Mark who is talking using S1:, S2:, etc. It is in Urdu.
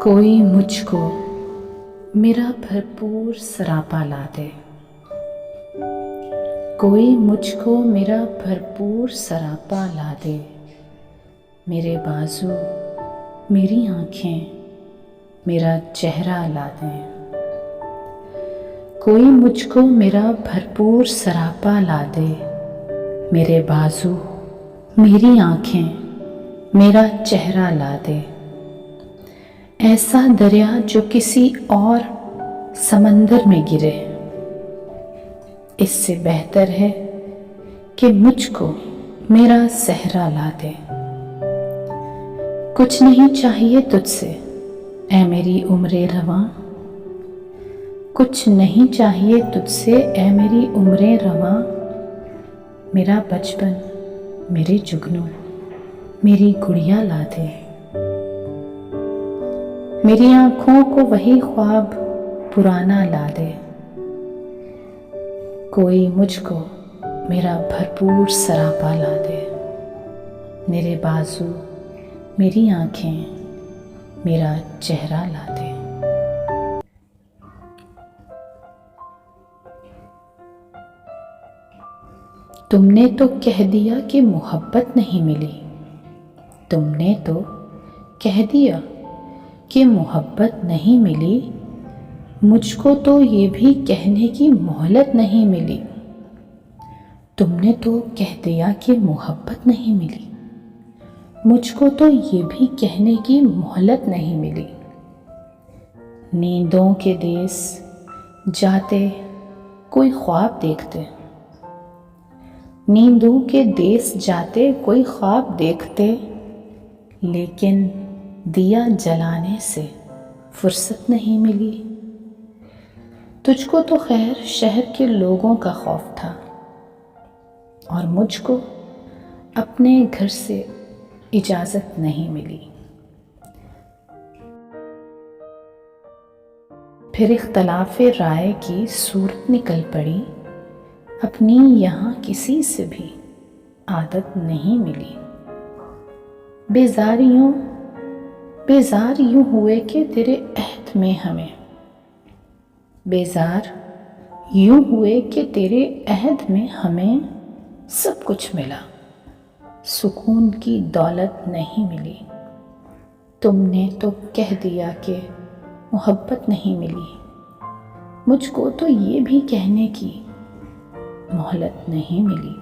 S1: کوئی مجھ کو میرا بھرپور سراپا لا دے، کوئی مجھ کو میرا بھرپور سراپا لا دے، میرے بازو، میری آنکھیں، میرا چہرہ لا دیں۔ کوئی مجھ کو میرا بھرپور سراپا لا دے، میرے بازو، میری آنکھیں، میرا چہرہ لا دے۔ ایسا دریا جو کسی اور سمندر میں گرے، اس سے بہتر ہے کہ مجھ کو میرا صحرا لا دے۔ کچھ نہیں چاہیے تجھ سے اے میری عمر رواں، کچھ نہیں چاہیے تجھ سے اے میری عمر رواں، میرا بچپن، میرے جگنو، میری گڑیا لا دے۔ میری آنکھوں کو وہی خواب پرانا لا دے۔ کوئی مجھ کو میرا بھرپور سراپا لا دے، میرے بازو، میری آنکھیں، میرا چہرہ لا دے۔ تم نے تو کہہ دیا کہ محبت نہیں ملی، تم نے تو کہہ دیا کہ محبت نہیں ملی، مجھ کو تو یہ بھی کہنے کی مہلت نہیں ملی۔ تم نے تو کہہ دیا کہ محبت نہیں ملی، مجھ کو تو یہ بھی کہنے کی مہلت نہیں ملی۔ نیندوں کے دیس جاتے کوئی خواب دیکھتے، نیندوں کے دیس جاتے کوئی خواب دیکھتے، لیکن دیا جلانے سے فرصت نہیں ملی۔ تجھ کو تو خیر شہر کے لوگوں کا خوف تھا، اور مجھ کو اپنے گھر سے اجازت نہیں ملی۔ پھر اختلاف رائے کی صورت نکل پڑی، اپنی یہاں کسی سے بھی عادت نہیں ملی۔ بیزار یوں ہوئے کہ تیرے عہد میں ہمیں، بیزار یوں ہوئے کہ تیرے عہد میں ہمیں سب کچھ ملا، سکون کی دولت نہیں ملی۔ تم نے تو کہہ دیا کہ محبت نہیں ملی، مجھ کو تو یہ بھی کہنے کی مہلت نہیں ملی۔